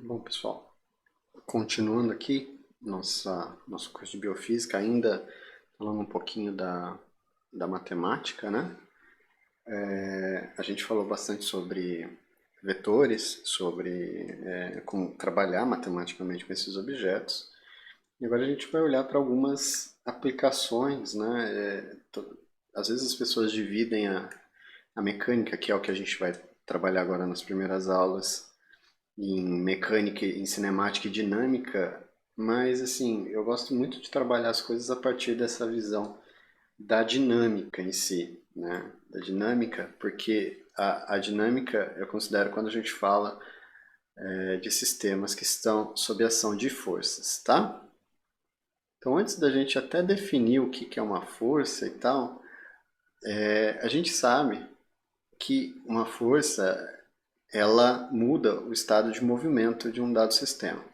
Bom, pessoal, continuando aqui nosso curso de biofísica, ainda falando um pouquinho da matemática, né? A gente falou bastante sobre vetores, sobre como trabalhar matematicamente com esses objetos. E agora a gente vai olhar para algumas aplicações, né? Às vezes as pessoas dividem a mecânica, que é o que a gente vai trabalhar agora nas primeiras aulas, em mecânica, em cinemática e dinâmica, mas assim, eu gosto muito de trabalhar as coisas a partir dessa visão da dinâmica em si, né? Da dinâmica, porque a dinâmica eu considero quando a gente fala de sistemas que estão sob ação de forças, tá? Então, antes da gente até definir o que que é uma força e tal, a gente sabe que uma força ela muda o estado de movimento de um dado sistema.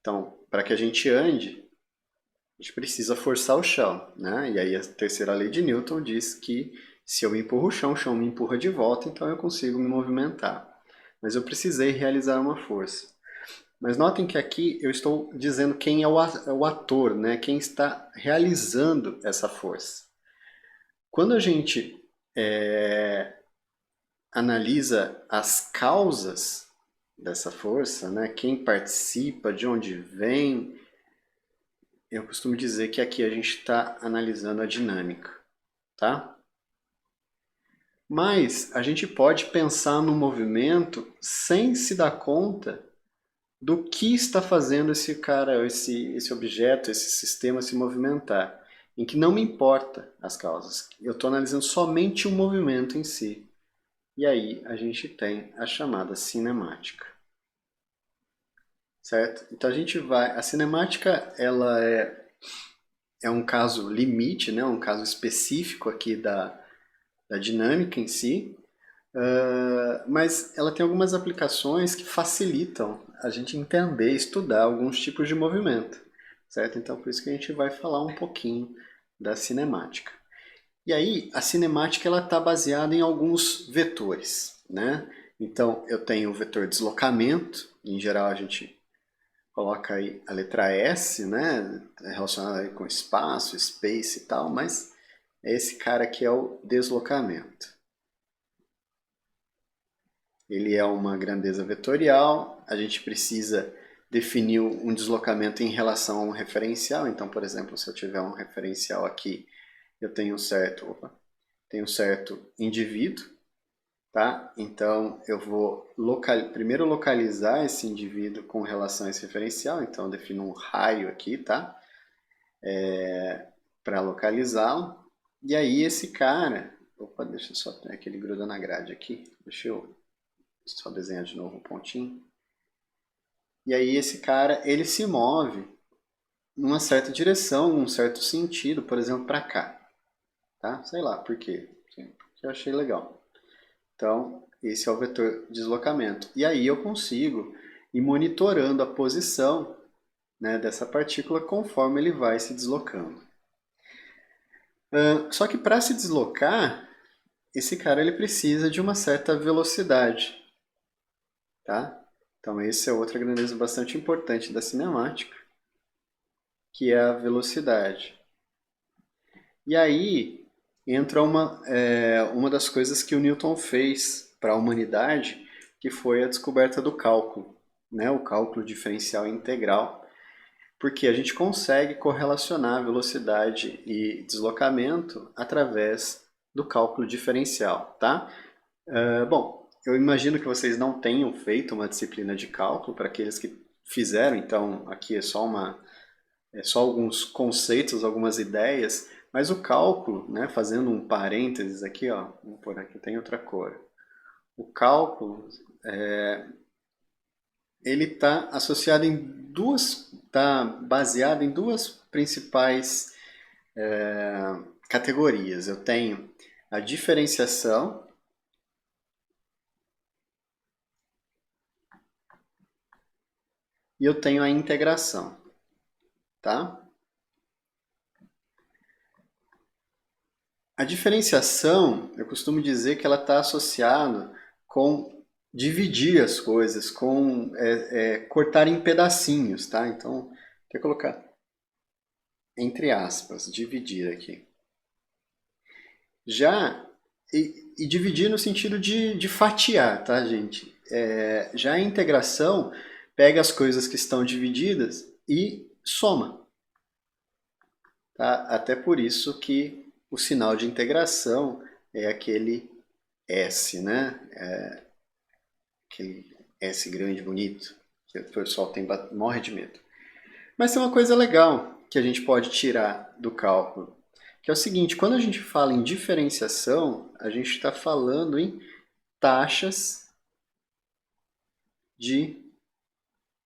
Então, para que a gente ande, a gente precisa forçar o chão, né? E aí a terceira lei de Newton diz que se eu empurro o chão me empurra de volta, então eu consigo me movimentar. Mas eu precisei realizar uma força. Mas notem que aqui eu estou dizendo quem é o ator, né? Quem está realizando essa força. Quando a gente analisa as causas dessa força, né? Quem participa, de onde vem, eu costumo dizer que aqui a gente está analisando a dinâmica, tá? Mas a gente pode pensar no movimento sem se dar conta do que está fazendo esse cara, esse objeto, esse sistema se movimentar, em que não me importa as causas. Eu estou analisando somente o movimento em si. E aí a gente tem a chamada cinemática, certo? Então a gente vai, a cinemática ela é um caso limite, né? Um caso específico aqui da dinâmica em si, mas ela tem algumas aplicações que facilitam a gente entender, estudar alguns tipos de movimento, certo? Então por isso que a gente vai falar um pouquinho da cinemática. E aí a cinemática ela está baseada em alguns vetores, né? Então eu tenho o vetor deslocamento, em geral a gente coloca aí a letra S, né? Relacionada aí com espaço, space e tal, mas é esse cara que é o deslocamento. Ele é uma grandeza vetorial, a gente precisa definir um deslocamento em relação a um referencial. Então, por exemplo, se eu tiver um referencial aqui, eu tenho um certo indivíduo, tá? Então, eu vou primeiro localizar esse indivíduo com relação a esse referencial. Então, eu defino um raio aqui, tá? Para localizá-lo. E aí, esse cara... Opa, deixa eu só... É que ele gruda na grade aqui. Deixa eu só desenhar de novo um pontinho. E aí esse cara, ele se move numa certa direção, num certo sentido, por exemplo, para cá, tá? Sei lá por quê, porque eu achei legal. Então, esse é o vetor deslocamento. E aí eu consigo ir monitorando a posição, né, dessa partícula conforme ele vai se deslocando. Só que para se deslocar, esse cara ele precisa de uma certa velocidade, tá? Então, esse é outra grandeza bastante importante da cinemática, que é a velocidade. E aí entra uma das coisas que o Newton fez para a humanidade, que foi a descoberta do cálculo, né? O cálculo diferencial integral, porque a gente consegue correlacionar velocidade e deslocamento através do cálculo diferencial, tá? Bom, eu imagino que vocês não tenham feito uma disciplina de cálculo, para aqueles que fizeram, então aqui é só alguns conceitos, algumas ideias, mas o cálculo, né, fazendo um parênteses aqui, ó, vamos por aqui, tem outra cor. O cálculo, ele está associado em está baseado em duas principais categorias. Eu tenho a diferenciação e eu tenho a integração, tá? A diferenciação, eu costumo dizer que ela está associada com dividir as coisas, cortar em pedacinhos, tá? Então, vou colocar entre aspas, dividir aqui. Já, e dividir no sentido de fatiar, tá, gente? Já a integração pega as coisas que estão divididas e soma. Tá? Até por isso que o sinal de integração é aquele S, né? Aquele S grande, bonito, que o pessoal morre de medo. Mas tem uma coisa legal que a gente pode tirar do cálculo, que é o seguinte: quando a gente fala em diferenciação, a gente está falando em taxas de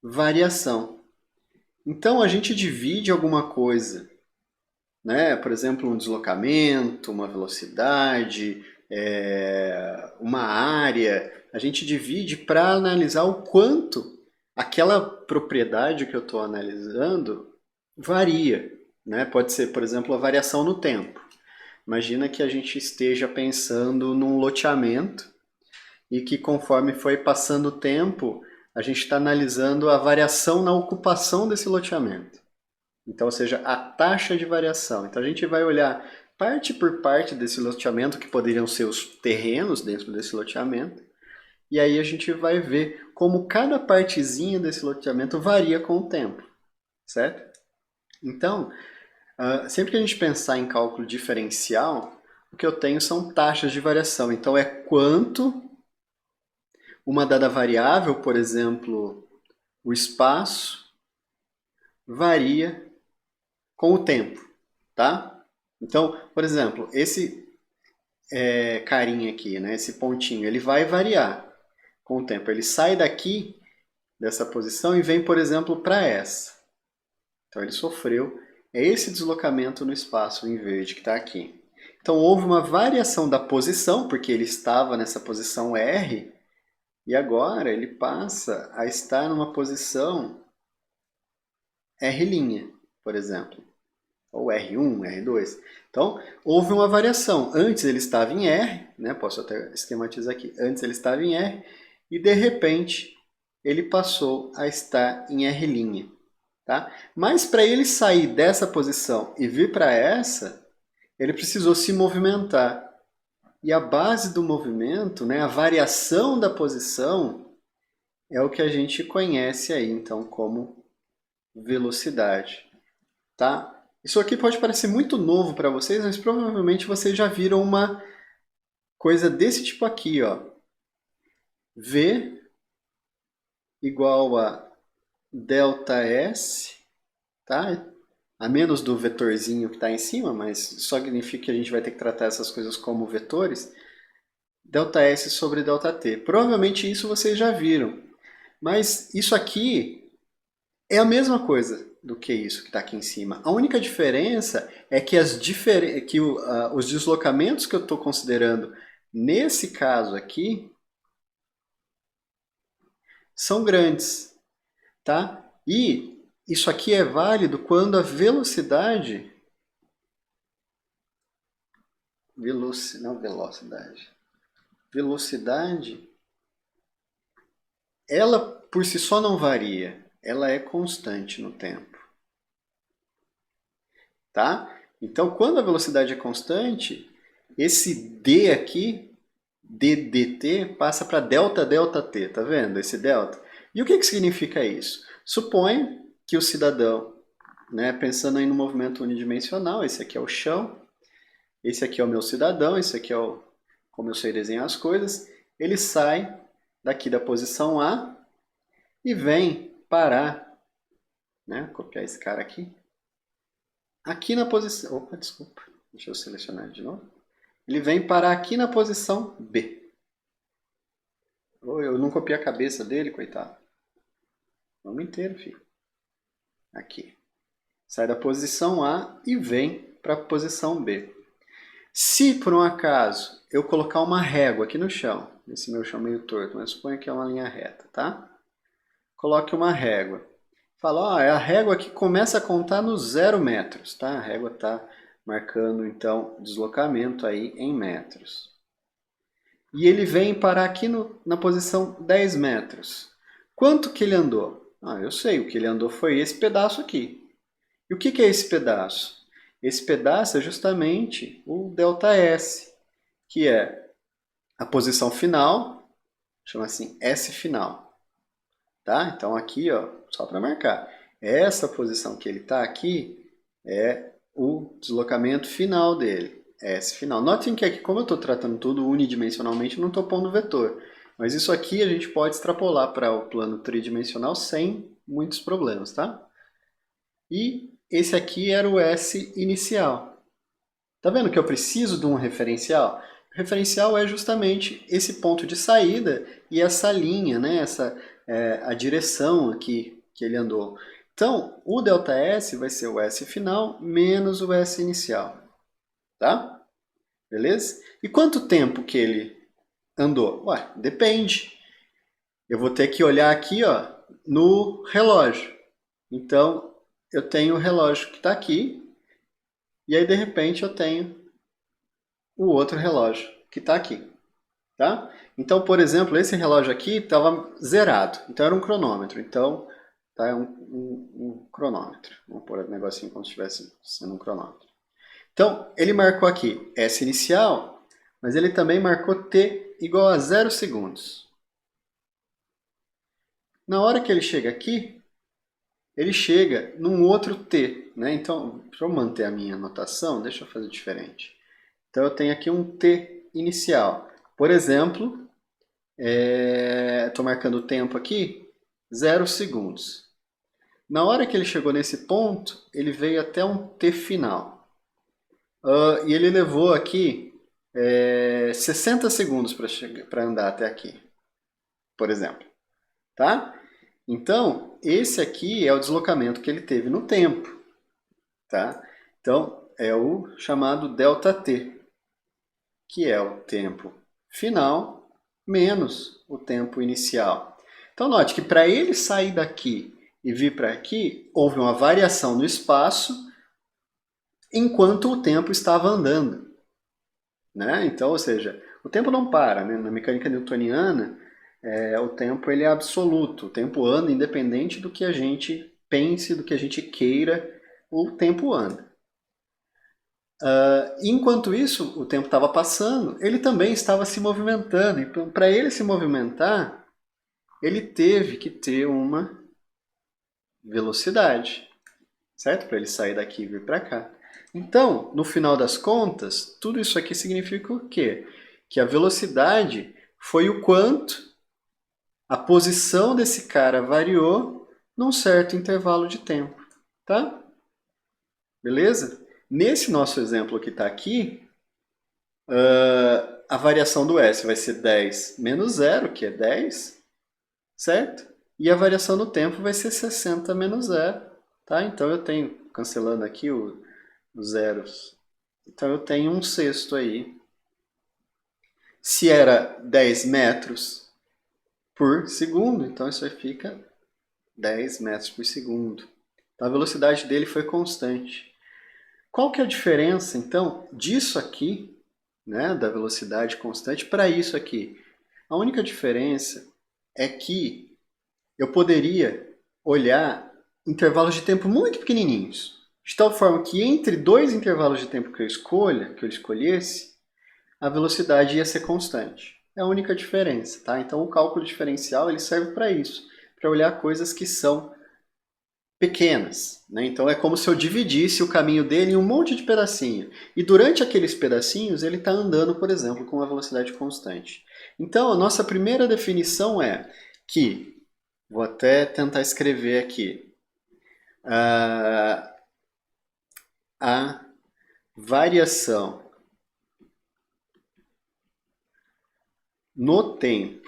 variação. Então a gente divide alguma coisa, né? Por exemplo, um deslocamento, uma velocidade, uma área, a gente divide para analisar o quanto aquela propriedade que eu estou analisando varia, né? Pode ser, por exemplo, a variação no tempo. Imagina que a gente esteja pensando num loteamento e que conforme foi passando o tempo, a gente está analisando a variação na ocupação desse loteamento. Então, ou seja, a taxa de variação. Então, a gente vai olhar parte por parte desse loteamento, que poderiam ser os terrenos dentro desse loteamento, e aí a gente vai ver como cada partezinha desse loteamento varia com o tempo, certo? Então, sempre que a gente pensar em cálculo diferencial, o que eu tenho são taxas de variação. Então, é quanto uma dada variável, por exemplo, o espaço, varia com o tempo, tá? Então, por exemplo, esse carinha aqui, né, esse pontinho, ele vai variar com o tempo. Ele sai daqui, dessa posição, e vem, por exemplo, para essa. Então, ele sofreu esse deslocamento no espaço em verde que está aqui. Então, houve uma variação da posição, porque ele estava nessa posição R, e agora ele passa a estar numa posição R', por exemplo. Ou R1, R2. Então, houve uma variação. Antes ele estava em R, né? Posso até esquematizar aqui. Antes ele estava em R, e de repente ele passou a estar em R'. Tá? Mas para ele sair dessa posição e vir para essa, ele precisou se movimentar. E a base do movimento, né, a variação da posição, é o que a gente conhece aí, então, como velocidade. Tá? Isso aqui pode parecer muito novo para vocês, mas provavelmente vocês já viram uma coisa desse tipo aqui, ó. V igual a ΔS, tá? A menos do vetorzinho que está em cima, mas só significa que a gente vai ter que tratar essas coisas como vetores. ΔS sobre ΔT. Provavelmente isso vocês já viram. Mas isso aqui é a mesma coisa do que isso que está aqui em cima. A única diferença é que, os deslocamentos que eu estou considerando nesse caso aqui são grandes, tá? E isso aqui é válido quando a velocidade, ela por si só não varia, ela é constante no tempo, tá? Então, quando a velocidade é constante, esse d aqui, ddt, passa para delta delta t, tá vendo? Esse delta. E o que significa isso? Suponha que o cidadão, né, pensando aí no movimento unidimensional, esse aqui é o chão, esse aqui é o meu cidadão, esse aqui é como eu sei desenhar as coisas, ele sai daqui da posição A e vem parar, né, copiar esse cara aqui na posição, opa, desculpa, deixa eu selecionar de novo, ele vem parar aqui na posição B. Eu não copiei a cabeça dele, coitado. Vamos inteiro, filho. Aqui. Sai da posição A e vem para a posição B. Se, por um acaso, eu colocar uma régua aqui no chão, esse meu chão meio torto, mas suponha que é uma linha reta, tá? Coloque uma régua. Fala, ó, a régua aqui começa a contar nos 0 metros, tá? A régua está marcando, então, deslocamento aí em metros. e ele vem parar aqui na posição 10 metros. Quanto que ele andou? Ah, eu sei, o que ele andou foi esse pedaço aqui. E o que é esse pedaço? Esse pedaço é justamente o ΔS, que é a posição final, chama assim S final. Tá? Então aqui, ó, só para marcar, essa posição que ele está aqui é o deslocamento final dele, S final. Notem que aqui, como eu estou tratando tudo unidimensionalmente, não estou pondo vetor. Mas isso aqui a gente pode extrapolar para o plano tridimensional sem muitos problemas, tá? E esse aqui era o S inicial. Tá vendo que eu preciso de um referencial? O referencial é justamente esse ponto de saída e essa linha, né? A direção aqui que ele andou. Então, o ΔS vai ser o S final menos o S inicial. Tá? Beleza? E quanto tempo que ele andou? Ué, depende. Eu vou ter que olhar aqui, ó, no relógio. Então, eu tenho o relógio que está aqui, e aí de repente eu tenho o outro relógio que está aqui. Tá? Então, por exemplo, esse relógio aqui estava zerado, então era um cronômetro. Então, tá, é um cronômetro. Vamos pôr o negocinho como se estivesse sendo um cronômetro. Então, ele marcou aqui S inicial, mas ele também marcou T igual a 0 segundos. Na hora que ele chega aqui, ele chega num outro T. Né? Então, para eu manter a minha anotação, deixa eu fazer diferente. Então, eu tenho aqui um T inicial. Por exemplo, estou marcando o tempo aqui, 0 segundos. Na hora que ele chegou nesse ponto, ele veio até um T final. E ele levou aqui 60 segundos para andar até aqui, por exemplo. Tá? Então, esse aqui é o deslocamento que ele teve no tempo. Tá? Então, é o chamado ΔT, que é o tempo final menos o tempo inicial. Então, note que para ele sair daqui e vir para aqui, houve uma variação no espaço enquanto o tempo estava andando. Né? Então, ou seja, o tempo não para. Né? Na mecânica newtoniana, o tempo ele é absoluto. O tempo anda independente do que a gente pense, do que a gente queira, o tempo anda. Enquanto isso, o tempo estava passando, ele também estava se movimentando. Então, para ele se movimentar, ele teve que ter uma velocidade, certo? Para ele sair daqui e vir para cá. Então, no final das contas, tudo isso aqui significa o quê? Que a velocidade foi o quanto a posição desse cara variou num certo intervalo de tempo, tá? Beleza? Nesse nosso exemplo que está aqui, a variação do S vai ser 10 menos 0, que é 10, certo? E a variação no tempo vai ser 60 menos 0, tá? Então eu tenho, cancelando aqui os zeros, então eu tenho um sexto aí. Se era 10 metros por segundo, então isso aí fica 10 metros por segundo. Então a velocidade dele foi constante. Qual que é a diferença, então, disso aqui, né, da velocidade constante, para isso aqui? A única diferença é que eu poderia olhar intervalos de tempo muito pequenininhos, de tal forma que entre dois intervalos de tempo que eu escolhesse, a velocidade ia ser constante. É a única diferença, tá? Então o cálculo diferencial ele serve para isso, para olhar coisas que são pequenas, né? Então é como se eu dividisse o caminho dele em um monte de pedacinho. E durante aqueles pedacinhos ele está andando, por exemplo, com uma velocidade constante. Então a nossa primeira definição é que, vou até tentar escrever aqui, a variação no tempo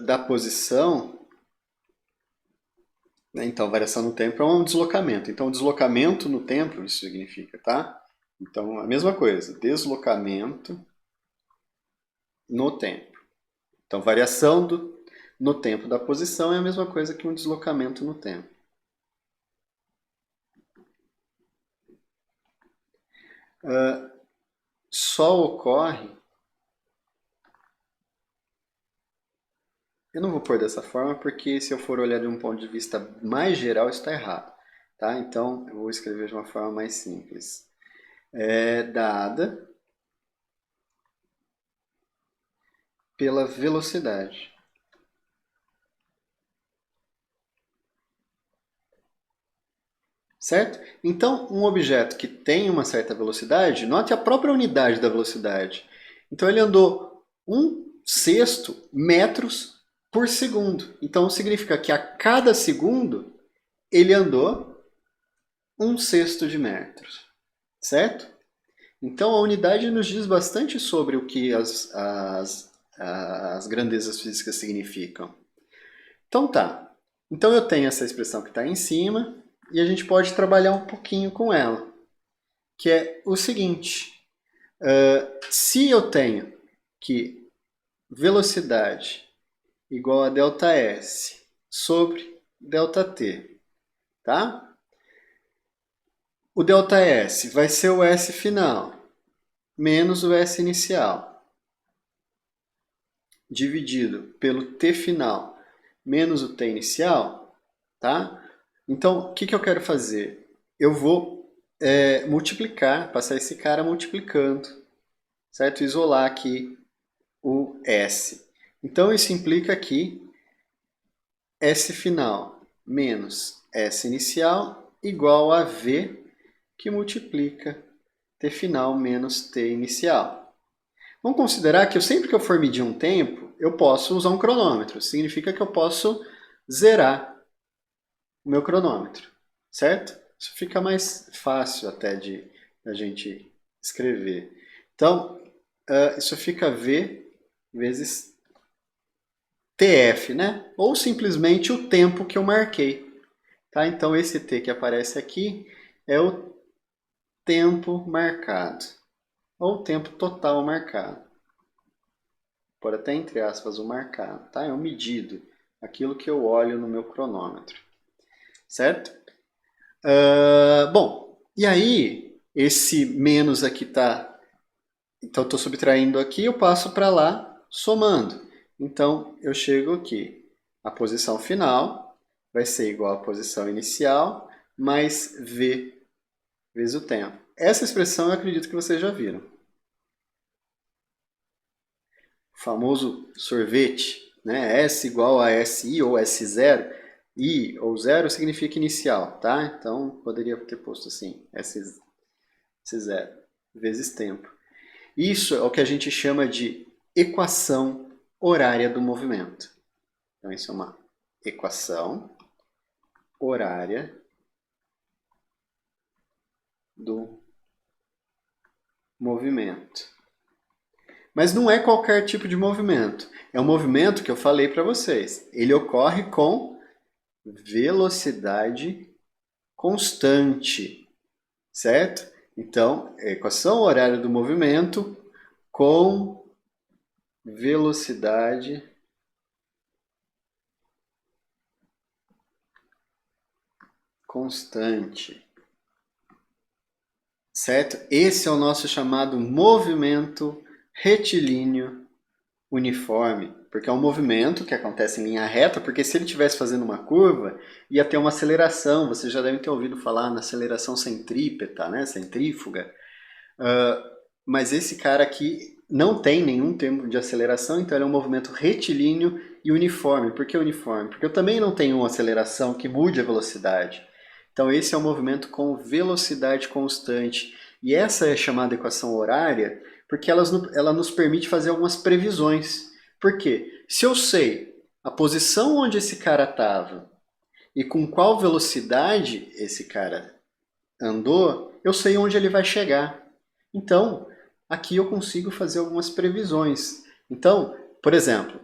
da posição, né? Então, variação no tempo é um deslocamento. Então, deslocamento no tempo, isso significa, tá? Então, a mesma coisa, deslocamento no tempo. Então, variação no tempo da posição é a mesma coisa que um deslocamento no tempo. só ocorre... Eu não vou pôr dessa forma porque se eu for olhar de um ponto de vista mais geral, isso está errado. Tá? Então, eu vou escrever de uma forma mais simples. É dada pela velocidade. Certo? Então, um objeto que tem uma certa velocidade, note a própria unidade da velocidade. Então, ele andou 1/6 metros por segundo. Então, significa que a cada segundo, ele andou 1/6 de metros. Certo? Então, a unidade nos diz bastante sobre o que as grandezas físicas significam. Então, tá. Então, eu tenho essa expressão que está em cima e a gente pode trabalhar um pouquinho com ela, que é o seguinte. Se eu tenho que velocidade igual a ΔS sobre ΔT, tá? O ΔS vai ser o S final menos o S inicial, dividido pelo T final menos o T inicial, tá? Então, o que eu quero fazer? Eu vou multiplicar, passar esse cara multiplicando, certo? Isolar aqui o S. Então, isso implica que S final menos S inicial igual a V, que multiplica T final menos T inicial. Vamos considerar que sempre que eu for medir um tempo, eu posso usar um cronômetro. Significa que eu posso zerar o meu cronômetro, certo? Isso fica mais fácil até de a gente escrever. Então, isso fica V vezes TF, né? Ou simplesmente o tempo que eu marquei. Tá? Então, esse T que aparece aqui é o tempo marcado, ou o tempo total marcado. Pode até entre aspas o marcado, tá? É o medido, aquilo que eu olho no meu cronômetro, certo? Bom, e aí, esse menos aqui tá... Então, eu estou subtraindo aqui, eu passo para lá, somando. Então, eu chego aqui. A posição final vai ser igual à posição inicial, mais V vezes o tempo. Essa expressão eu acredito que vocês já viram. O famoso sorvete, né? S igual a SI ou S0. I ou 0 significa inicial, tá? Então, poderia ter posto assim, S0 vezes tempo. Isso é o que a gente chama de equação horária do movimento. Então, isso é uma equação horária do movimento. Mas não é qualquer tipo de movimento. É um movimento que eu falei para vocês. Ele ocorre com velocidade constante, certo? Então, a equação horária do movimento com velocidade constante, certo? Esse é o nosso chamado movimento retilíneo uniforme, porque é um movimento que acontece em linha reta, porque se ele estivesse fazendo uma curva, ia ter uma aceleração. Vocês já devem ter ouvido falar na aceleração centrípeta, né? Centrífuga. Mas esse cara aqui não tem nenhum termo de aceleração, então ele é um movimento retilíneo e uniforme. Por que uniforme? Porque eu também não tenho uma aceleração que mude a velocidade. Então esse é um movimento com velocidade constante. E essa é chamada equação horária porque ela nos permite fazer algumas previsões. Por quê? Se eu sei a posição onde esse cara estava e com qual velocidade esse cara andou, eu sei onde ele vai chegar. Então, aqui eu consigo fazer algumas previsões. Então, por exemplo,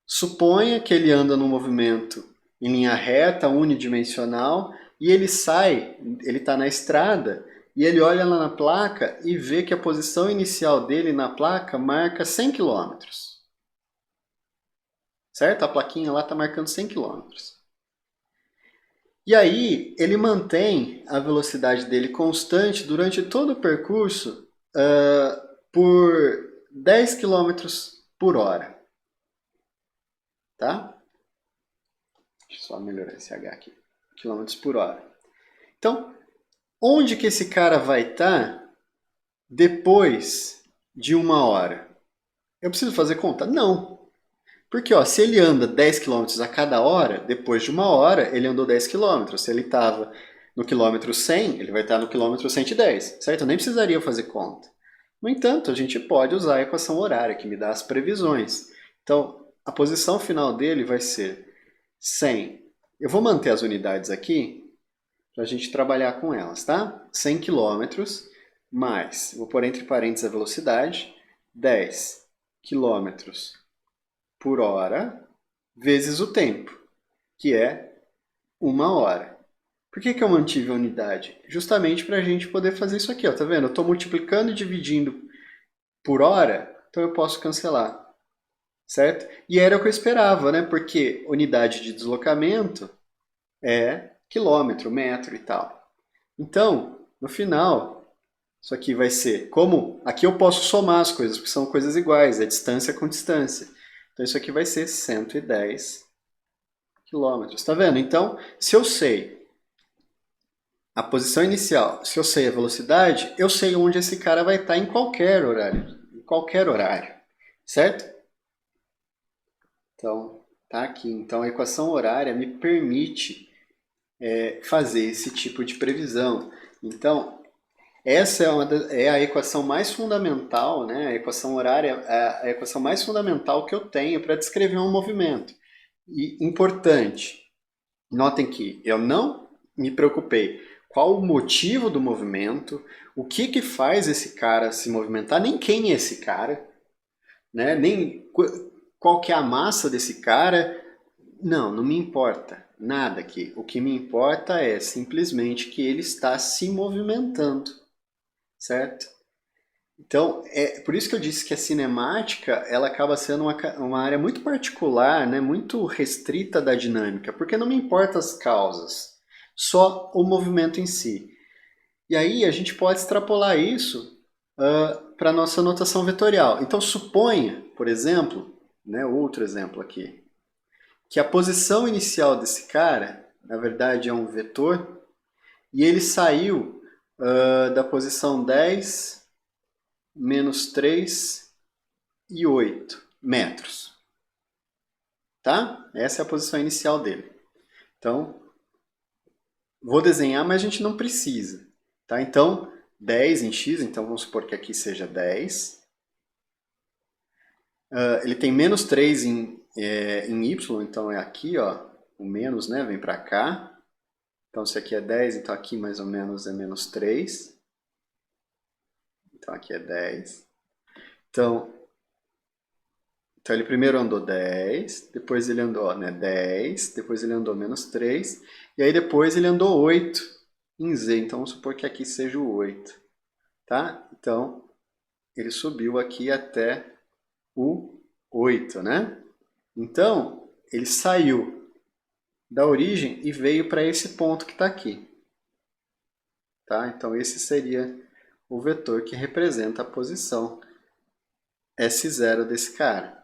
suponha que ele anda num movimento em linha reta, unidimensional, e ele sai, ele está na estrada, e ele olha lá na placa e vê que a posição inicial dele na placa marca 100 km. Certo? A plaquinha lá está marcando 100 km. E aí ele mantém a velocidade dele constante durante todo o percurso por 10 km por hora. Tá? Deixa eu só melhorar esse H aqui. Quilômetros por hora. Então, onde que esse cara vai estar depois de 1 hora? Eu preciso fazer conta? Não. Porque ó, se ele anda 10 km a cada hora, depois de 1 hora, ele andou 10 km. Se ele estava no quilômetro 100, ele vai estar no quilômetro 110, certo? Eu nem precisaria fazer conta. No entanto, a gente pode usar a equação horária, que me dá as previsões. Então, a posição final dele vai ser 100. Eu vou manter as unidades aqui, para a gente trabalhar com elas, tá? 100 km mais, vou pôr entre parênteses a velocidade, 10 km por hora vezes o tempo, que é 1 hora. Por que eu mantive a unidade? Justamente para a gente poder fazer isso aqui, ó, tá vendo? Eu estou multiplicando e dividindo por hora, então eu posso cancelar, certo? E era o que eu esperava, né? Porque unidade de deslocamento é quilômetro, metro e tal. Então, no final, isso aqui vai ser como... Aqui eu posso somar as coisas, porque são coisas iguais, é distância com distância. Então, isso aqui vai ser 110 quilômetros. Tá vendo? Então, se eu sei a posição inicial, se eu sei a velocidade, eu sei onde esse cara vai estar em qualquer horário. Em qualquer horário. Certo? Então, tá aqui. Então, a equação horária me permite fazer esse tipo de previsão. Então, essa é a equação mais fundamental, né? A equação horária é a equação mais fundamental que eu tenho para descrever um movimento. E importante, notem que eu não me preocupei qual o motivo do movimento, o que faz esse cara se movimentar, nem quem é esse cara, né? Nem qual que é a massa desse cara. Não me importa nada aqui. O que me importa é simplesmente que ele está se movimentando, certo? Então, é por isso que eu disse que a cinemática ela acaba sendo uma área muito particular, né? Muito restrita da dinâmica, porque não me importa as causas, só o movimento em si. E aí a gente pode extrapolar isso para a nossa notação vetorial. Então, suponha, por exemplo, né, outro exemplo aqui, que a posição inicial desse cara, na verdade, é um vetor, e ele saiu da posição 10, menos 3 e 8 metros. Tá? Essa é a posição inicial dele. Então, vou desenhar, mas a gente não precisa. Tá? Então, 10 em x, então vamos supor que aqui seja 10. Ele tem menos 3 em y, então é aqui, ó, o menos, né, vem para cá. Então, se aqui é 10, então aqui mais ou menos é menos 3. Então, aqui é 10. Então ele primeiro andou 10, depois ele andou 10, depois ele andou menos 3, e aí depois ele andou 8 em z. Então, vamos supor que aqui seja o 8. Tá? Então, ele subiu aqui até o 8, né? Então, ele saiu da origem e veio para esse ponto que está aqui. Tá? Então, esse seria o vetor que representa a posição S0 desse cara.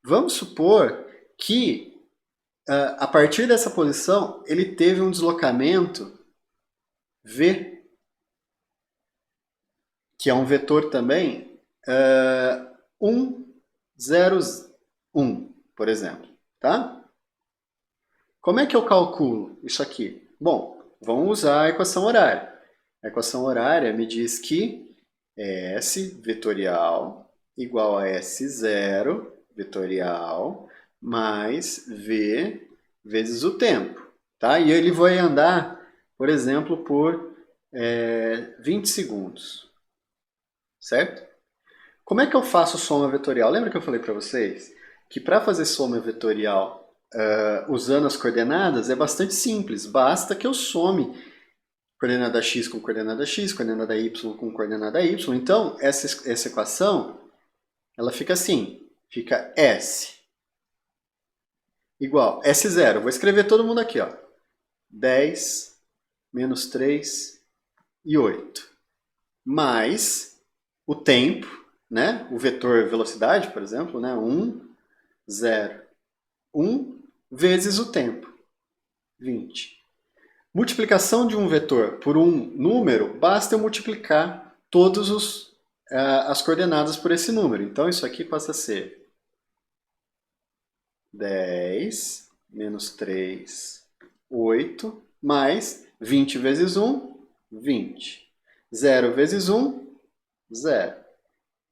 Vamos supor que, a partir dessa posição, ele teve um deslocamento V, que é um vetor também, 1, 0, 1, por exemplo. Tá? Como é que eu calculo isso aqui? Bom, vamos usar a equação horária. A equação horária me diz que S vetorial igual a S0 vetorial mais V vezes o tempo. Tá? E ele vai andar, por exemplo, por 20 segundos. Certo? Como é que eu faço soma vetorial? Lembra que eu falei para vocês que para fazer soma vetorial usando as coordenadas é bastante simples. Basta que eu some coordenada x com coordenada x, coordenada y com coordenada y. Então, essa equação ela fica assim. Fica S igual S0. Vou escrever todo mundo aqui. Ó. 10, menos 3 e 8. Mais o tempo, né? O vetor velocidade, por exemplo, né? 1, 0, 1 vezes o tempo, 20. Multiplicação de um vetor por um número, basta eu multiplicar todas as coordenadas por esse número. Então, isso aqui passa a ser 10 menos 3, 8, mais 20 vezes 1, 20. 0 vezes 1, 0.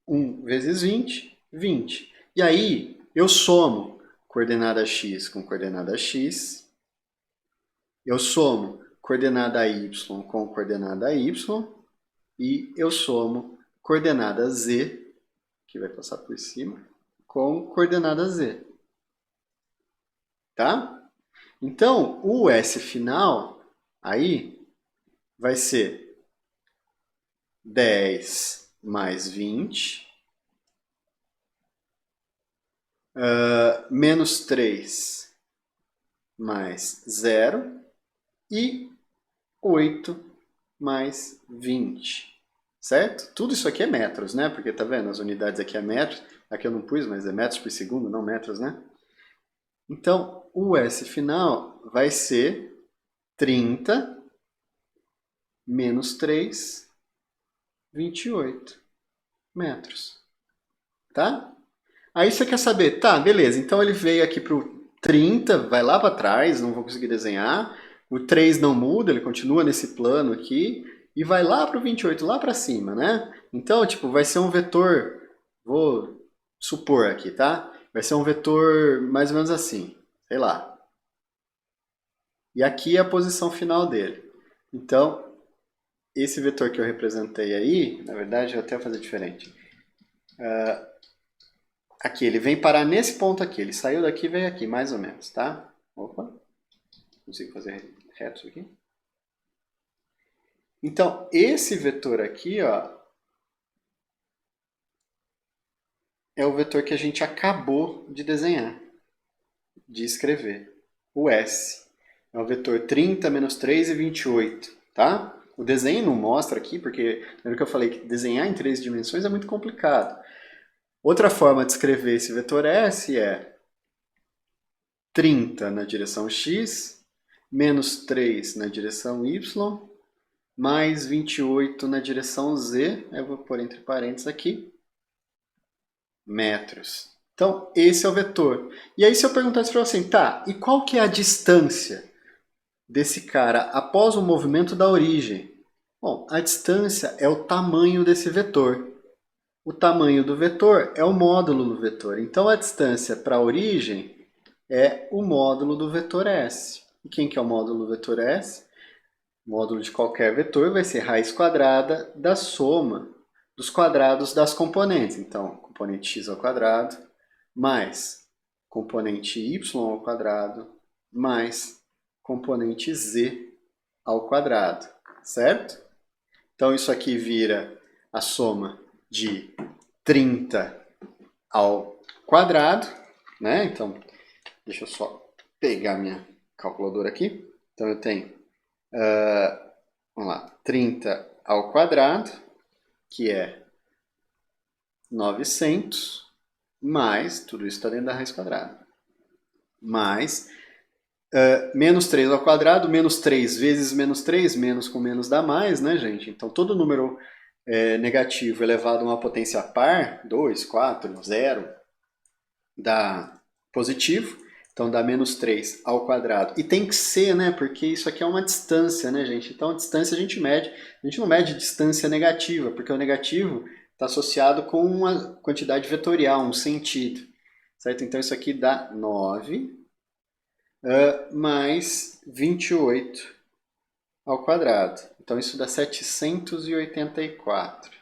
1 vezes 20, 20. E aí, eu somo coordenada x com coordenada x, eu somo coordenada y com coordenada y, e eu somo coordenada z, que vai passar por cima, com coordenada z. Tá? Então, o S final aí vai ser 10 mais 20, menos 3 mais 0 e 8 mais 20. Certo? Tudo isso aqui é metros, né? Porque tá vendo? As unidades aqui é metros. Aqui eu não pus, mas é metros por segundo, não metros, né? Então, o S final vai ser 30 menos 3, 28 metros. Tá? Aí você quer saber, tá, beleza, então ele veio aqui para o 30, vai lá para trás, não vou conseguir desenhar. O 3 não muda, ele continua nesse plano aqui. E vai lá para o 28, lá para cima, né? Então, tipo, vai ser um vetor, vou supor aqui, tá? Vai ser um vetor mais ou menos assim, sei lá. E aqui é a posição final dele. Então, esse vetor que eu representei aí, na verdade, eu vou até fazer diferente. Aqui, ele vem parar nesse ponto aqui. Ele saiu daqui e veio aqui, mais ou menos, tá? Opa, consigo fazer reto isso aqui? Então, esse vetor aqui, ó, é o vetor que a gente acabou de desenhar, de escrever. O S. É o vetor 30 menos 3 e 28, tá? O desenho não mostra aqui, porque lembra que eu falei que desenhar em 3 dimensões é muito complicado. Outra forma de escrever esse vetor S é 30 na direção x, menos 3 na direção y, mais 28 na direção z, eu vou pôr entre parênteses aqui, metros. Então, esse é o vetor. E aí, se eu perguntasse para você, assim, tá, e qual que é a distância desse cara após o movimento da origem? Bom, a distância é o tamanho desse vetor. O tamanho do vetor é o módulo do vetor. Então, a distância para a origem é o módulo do vetor S. E quem que é o módulo do vetor S? O módulo de qualquer vetor vai ser raiz quadrada da soma dos quadrados das componentes. Então, componente x ao quadrado mais componente y ao quadrado mais componente z ao quadrado, certo? Então, isso aqui vira a soma de 30 ao quadrado, né? Então, deixa eu só pegar minha calculadora aqui. Então, eu tenho, vamos lá, 30 ao quadrado, que é 900, mais, tudo isso está dentro da raiz quadrada, mais menos 3 ao quadrado, menos 3 vezes menos 3, menos com menos dá mais, né, gente? Então, todo número negativo elevado a uma potência par, 2, 4, 0, dá positivo. Então, dá menos 3 ao quadrado. E tem que ser, né? Porque isso aqui é uma distância, né, gente? Então, a distância a gente mede. A gente não mede distância negativa, porque o negativo está associado com uma quantidade vetorial, um sentido. Certo? Então, isso aqui dá 9 mais 28 ao quadrado. Então, isso dá 784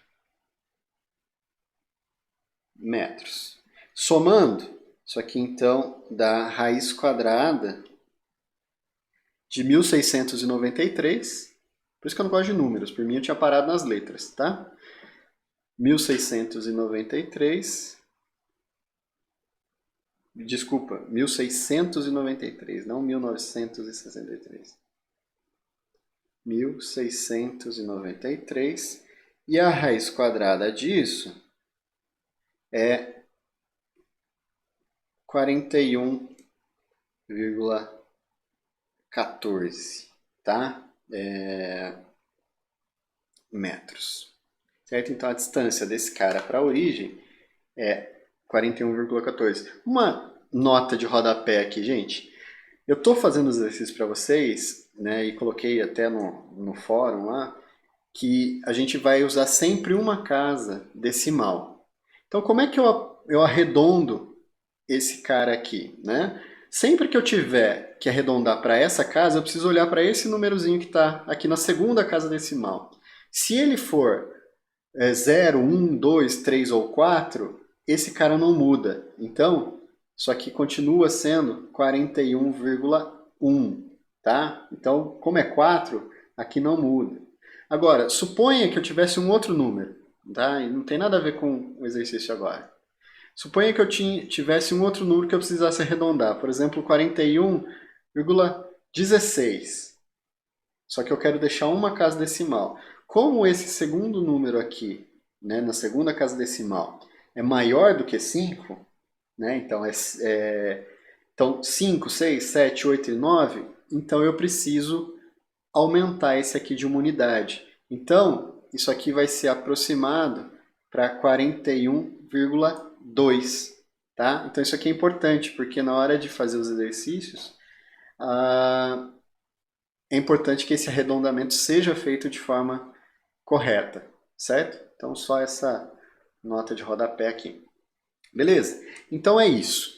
metros. Somando, isso aqui, então, dá raiz quadrada de 1693. Por isso que eu não gosto de números. Por mim, eu tinha parado nas letras, tá? 1693. Desculpa, 1693, não 1963. 1693 E a raiz quadrada disso é 41,14, tá? Metros. Certo? Então a distância desse cara para a origem é 41,14. Uma nota de rodapé aqui, gente. Eu estou fazendo os exercícios para vocês, né, e coloquei até no fórum lá, que a gente vai usar sempre uma casa decimal. Então, como é que eu arredondo esse cara aqui, né? Sempre que eu tiver que arredondar para essa casa, eu preciso olhar para esse númerozinho que está aqui na segunda casa decimal. Se ele for 0, 1, 2, 3 ou 4, esse cara não muda. Então, isso aqui continua sendo 41,1, tá? Então, como é 4, aqui não muda. Agora, suponha que eu tivesse um outro número, tá? E não tem nada a ver com o exercício agora. Suponha que eu tivesse um outro número que eu precisasse arredondar, por exemplo, 41,16. Só que eu quero deixar uma casa decimal. Como esse segundo número aqui, né, na segunda casa decimal, é maior do que 5, né, então 5, 6, 7, 8 e 9, então eu preciso aumentar esse aqui de uma unidade. Então, isso aqui vai ser aproximado para 41,2, tá? Então isso aqui é importante, porque na hora de fazer os exercícios, é importante que esse arredondamento seja feito de forma correta, certo? Então só essa nota de rodapé aqui. Beleza? Então é isso.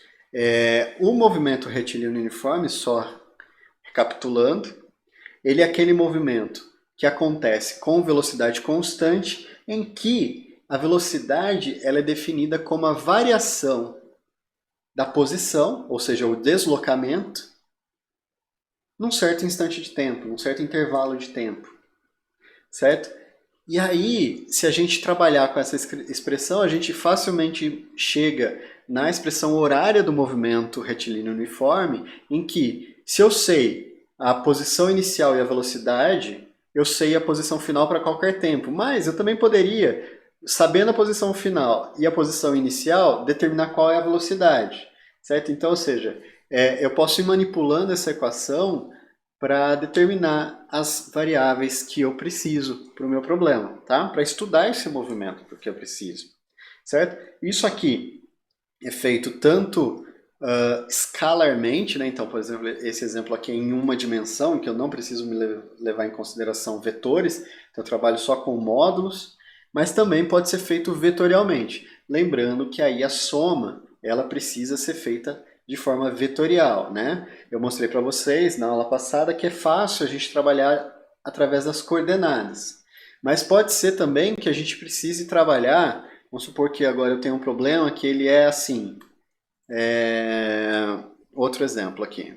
O movimento retilíneo uniforme, só recapitulando, ele é aquele movimento que acontece com velocidade constante, em que a velocidade ela é definida como a variação da posição, ou seja, o deslocamento, num certo instante de tempo, num certo intervalo de tempo, certo? E aí, se a gente trabalhar com essa expressão, a gente facilmente chega na expressão horária do movimento retilíneo uniforme, em que, se eu sei a posição inicial e a velocidade, eu sei a posição final para qualquer tempo. Mas eu também poderia, sabendo a posição final e a posição inicial, determinar qual é a velocidade, certo? Então, ou seja, eu posso ir manipulando essa equação para determinar as variáveis que eu preciso para o meu problema, tá? Para estudar esse movimento porque eu preciso, certo? Isso aqui é feito tanto escalarmente, né? Então, por exemplo, esse exemplo aqui é em uma dimensão, em que eu não preciso me levar em consideração vetores, então eu trabalho só com módulos, mas também pode ser feito vetorialmente. Lembrando que aí a soma, ela precisa ser feita de forma vetorial, né? Eu mostrei para vocês na aula passada que é fácil a gente trabalhar através das coordenadas. Mas pode ser também que a gente precise trabalhar, vamos supor que agora eu tenho um problema que ele é assim. Outro exemplo aqui.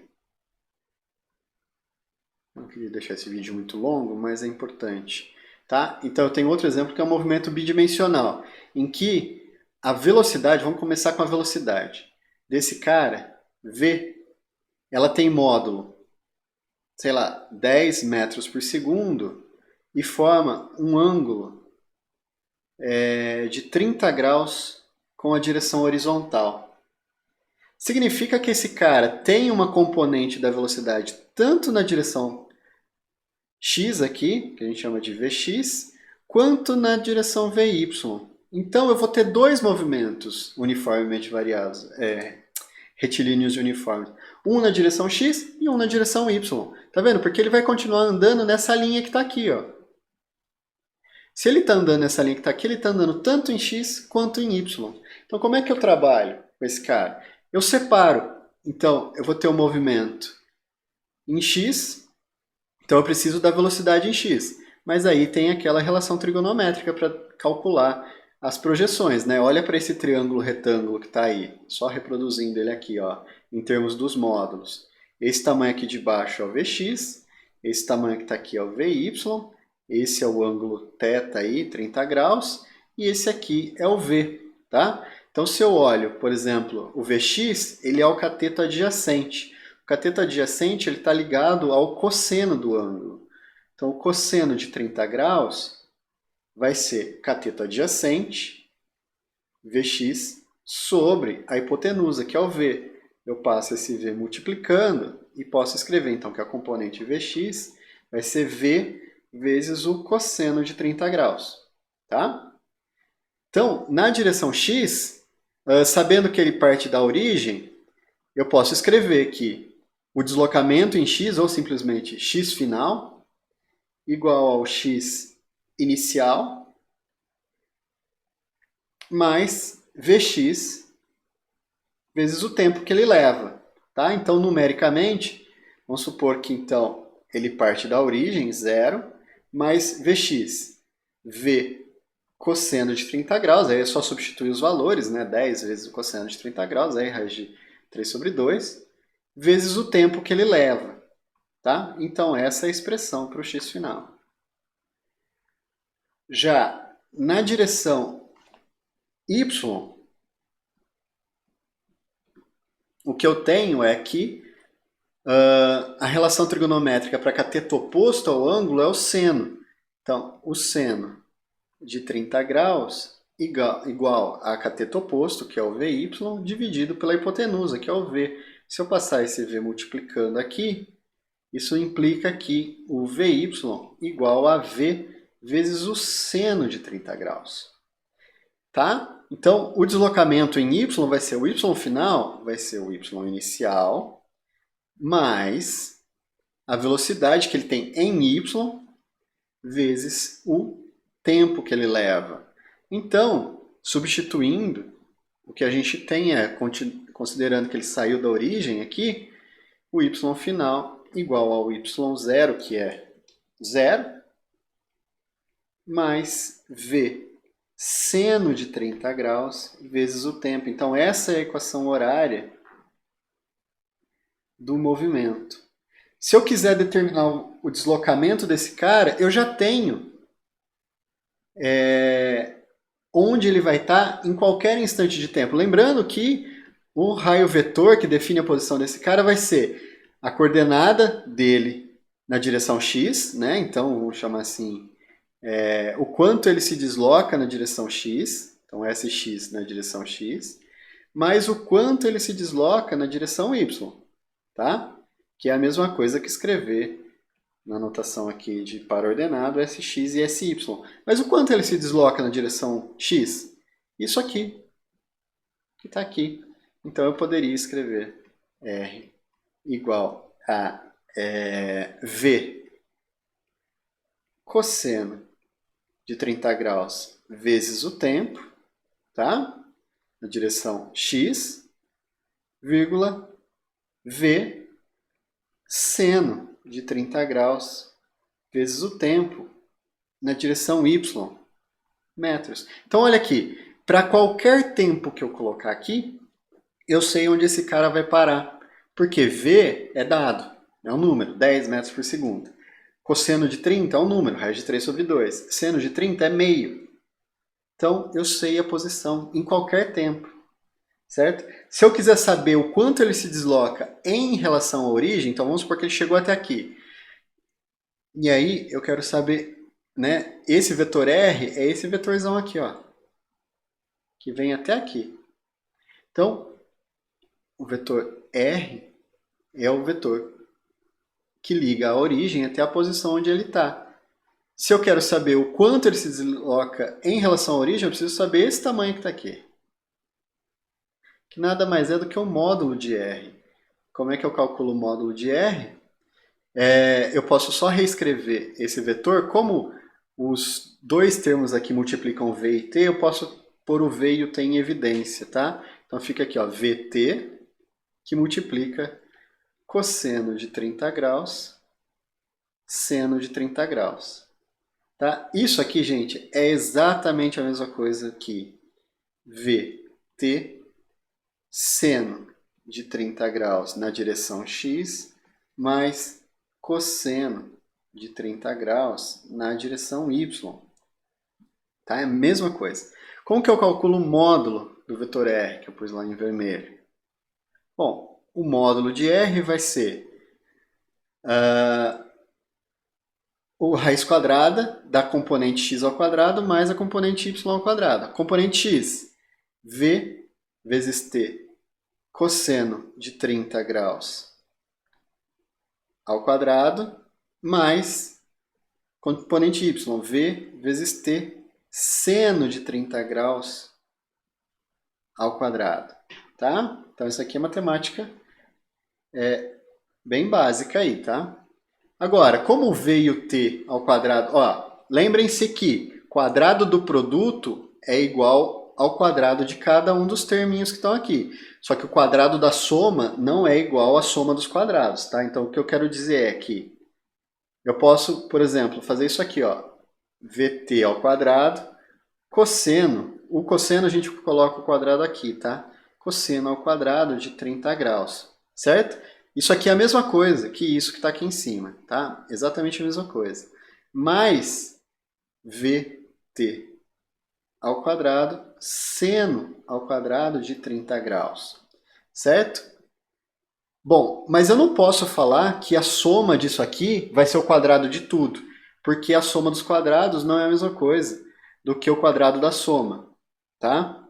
Não queria deixar esse vídeo muito longo, mas é importante. Tá? Então eu tenho outro exemplo que é um movimento bidimensional, em que a velocidade, vamos começar com a velocidade desse cara, V, ela tem módulo, sei lá, 10 metros por segundo e forma um ângulo de 30 graus com a direção horizontal. Significa que esse cara tem uma componente da velocidade tanto na direção x aqui, que a gente chama de Vx, quanto na direção Vy. Então eu vou ter dois movimentos uniformemente variados, retilíneos uniformes. Um na direção x e um na direção y. Tá vendo? Porque ele vai continuar andando nessa linha que está aqui, ó. Se ele está andando nessa linha que está aqui, ele está andando tanto em x quanto em y. Então como é que eu trabalho com esse cara? Eu separo. Então eu vou ter um movimento em x, então eu preciso da velocidade em x. Mas aí tem aquela relação trigonométrica para calcular as projeções, né? Olha para esse triângulo retângulo que está aí, só reproduzindo ele aqui, ó, em termos dos módulos. Esse tamanho aqui de baixo é o Vx, esse tamanho que está aqui é o Vy, esse é o ângulo θ aí, 30 graus, e esse aqui é o V, tá? Então se eu olho, por exemplo, o Vx, ele é o cateto adjacente. O cateto adjacente está ligado ao cosseno do ângulo. Então o cosseno de 30 graus vai ser cateto adjacente, Vx, sobre a hipotenusa, que é o V. Eu passo esse V multiplicando e posso escrever, então, que a componente Vx vai ser V vezes o cosseno de 30 graus. Tá? Então, na direção x, sabendo que ele parte da origem, eu posso escrever que o deslocamento em x, ou simplesmente x final, igual ao x inicial, mais Vx vezes o tempo que ele leva. Tá? Então, numericamente, vamos supor que então ele parte da origem, 0, mais Vx, V cosseno de 30 graus, aí é só substituir os valores, né? 10 vezes o cosseno de 30 graus, aí raiz de 3 sobre 2, vezes o tempo que ele leva. Tá? Então, essa é a expressão para o x final. Já na direção y, o que eu tenho é que a relação trigonométrica para cateto oposto ao ângulo é o seno. Então, o seno de 30 graus igual a cateto oposto, que é o VY, dividido pela hipotenusa, que é o V. Se eu passar esse V multiplicando aqui, isso implica que o VY igual a V vezes o seno de 30 graus. Tá? Então, o deslocamento em Y vai ser o Y final, vai ser o Y inicial, mais a velocidade que ele tem em Y, vezes o tempo que ele leva. Então, substituindo, o que a gente tem é, considerando que ele saiu da origem aqui, o y final igual ao y0, que é 0, mais v seno de 30 graus vezes o tempo. Então, essa é a equação horária do movimento. Se eu quiser determinar o deslocamento desse cara, eu já tenho onde ele vai estar em qualquer instante de tempo. Lembrando que o raio vetor que define a posição desse cara vai ser a coordenada dele na direção x, né? Então vamos chamar assim, o quanto ele se desloca na direção x, então sx na direção x, mais o quanto ele se desloca na direção y, tá? Que é a mesma coisa que escrever na notação aqui de par ordenado, Sx e Sy. Mas o quanto ele se desloca na direção x? Isso aqui, que está aqui. Então eu poderia escrever R igual a V cosseno de 30 graus vezes o tempo, tá? Na direção x, vírgula, V seno de 30 graus vezes o tempo na direção y, metros. Então, olha aqui, para qualquer tempo que eu colocar aqui, eu sei onde esse cara vai parar. Porque V é dado, é um número, 10 metros por segundo. Cosseno de 30 é um número, raiz de 3 sobre 2. Seno de 30 é meio. Então, eu sei a posição em qualquer tempo. Certo? Se eu quiser saber o quanto ele se desloca em relação à origem, então vamos supor que ele chegou até aqui. E aí eu quero saber, né, esse vetor R é esse vetorzão aqui, ó, que vem até aqui. Então, o vetor R é o vetor que liga a origem até a posição onde ele está. Se eu quero saber o quanto ele se desloca em relação à origem, eu preciso saber esse tamanho que está aqui. Que nada mais é do que o módulo de R. Como é que eu calculo o módulo de R? Eu posso só reescrever esse vetor, como os dois termos aqui multiplicam V e T, eu posso pôr o V e o T em evidência, tá? Então fica aqui, ó, VT, que multiplica cosseno de 30 graus, seno de 30 graus. Tá? Isso aqui, gente, é exatamente a mesma coisa que VT, seno de 30 graus na direção x, mais cosseno de 30 graus na direção y. Tá? É a mesma coisa. Como que eu calculo o módulo do vetor R, que eu pus lá em vermelho? Bom, o módulo de R vai ser o raiz quadrada da componente x ao quadrado mais a componente y ao quadrado. A componente x, v vezes t cosseno de 30 graus ao quadrado, mais componente y, v vezes t seno de 30 graus ao quadrado. Tá? Então, isso aqui é matemática bem básica aí, tá? Agora, como veio t ao quadrado? Ó, lembrem-se que quadrado do produto é igual ao quadrado de cada um dos terminhos que estão aqui. Só que o quadrado da soma não é igual à soma dos quadrados, tá? Então, o que eu quero dizer é que eu posso, por exemplo, fazer isso aqui, ó. Vt ao quadrado, cosseno. O cosseno a gente coloca o quadrado aqui, tá? Cosseno ao quadrado de 30 graus, certo? Isso aqui é a mesma coisa que isso que está aqui em cima, tá? Exatamente a mesma coisa. Mais Vt ao quadrado, seno ao quadrado de 30 graus, certo? Bom, mas eu não posso falar que a soma disso aqui vai ser o quadrado de tudo, porque a soma dos quadrados não é a mesma coisa do que o quadrado da soma, tá?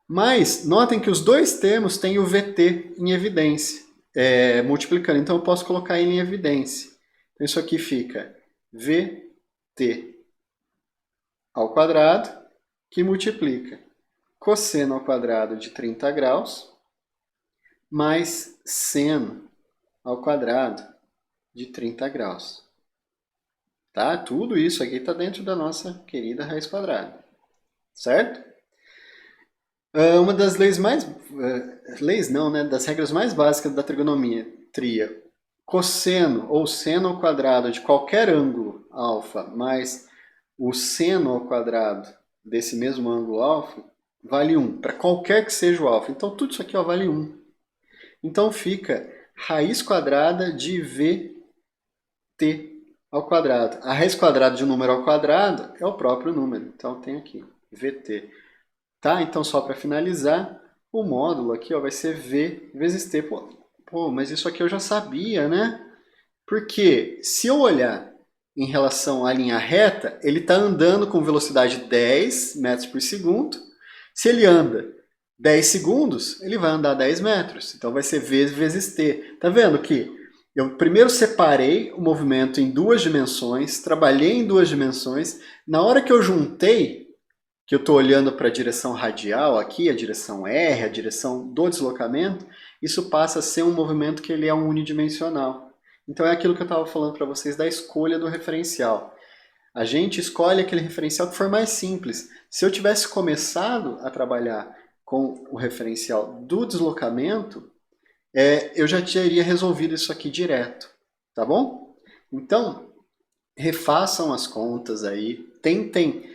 Mas notem que os dois termos têm o Vt em evidência. Multiplicando. Então, eu posso colocar ele em evidência. Então, isso aqui fica Vt ao quadrado, que multiplica cosseno ao quadrado de 30 graus, mais seno ao quadrado de 30 graus. Tá? Tudo isso aqui está dentro da nossa querida raiz quadrada. Certo? Uma das leis mais... leis não, né? Das regras mais básicas da trigonometria. Cosseno ou seno ao quadrado de qualquer ângulo alfa mais o seno ao quadrado desse mesmo ângulo alfa vale 1, para qualquer que seja o alfa. Então, tudo isso aqui ó, vale 1. Então, fica raiz quadrada de Vt ao quadrado. A raiz quadrada de um número ao quadrado é o próprio número. Então, tem aqui Vt. Tá? Então, só para finalizar, o módulo aqui ó, vai ser V vezes T. Pô, mas isso aqui eu já sabia, né? Porque se eu olhar em relação à linha reta, ele está andando com velocidade 10 metros por segundo. Se ele anda 10 segundos, ele vai andar 10 metros. Então, vai ser V vezes T. Tá vendo que eu primeiro separei o movimento em duas dimensões, trabalhei em duas dimensões. Na hora que eu juntei, que eu estou olhando para a direção radial aqui, a direção R, a direção do deslocamento, isso passa a ser um movimento que ele é unidimensional. Então é aquilo que eu estava falando para vocês da escolha do referencial. A gente escolhe aquele referencial que for mais simples. Se eu tivesse começado a trabalhar com o referencial do deslocamento, eu já teria resolvido isso aqui direto, tá bom? Então, refaçam as contas aí, tentem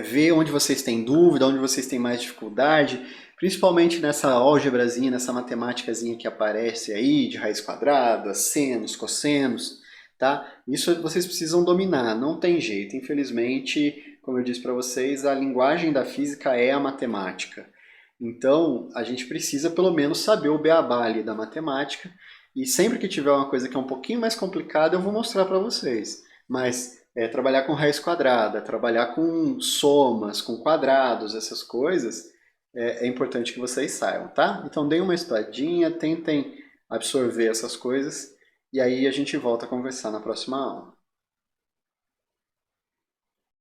ver onde vocês têm dúvida, onde vocês têm mais dificuldade, principalmente nessa álgebrazinha, nessa matemáticazinha que aparece aí, de raiz quadrada, senos, cossenos, tá? Isso vocês precisam dominar, não tem jeito. Infelizmente, como eu disse para vocês, a linguagem da física é a matemática. Então, a gente precisa pelo menos saber o beabá ali da matemática, e sempre que tiver uma coisa que é um pouquinho mais complicada, eu vou mostrar para vocês. Mas trabalhar com raiz quadrada, trabalhar com somas, com quadrados, essas coisas, é importante que vocês saibam, tá? Então deem uma estudadinha, tentem absorver essas coisas, e aí a gente volta a conversar na próxima aula.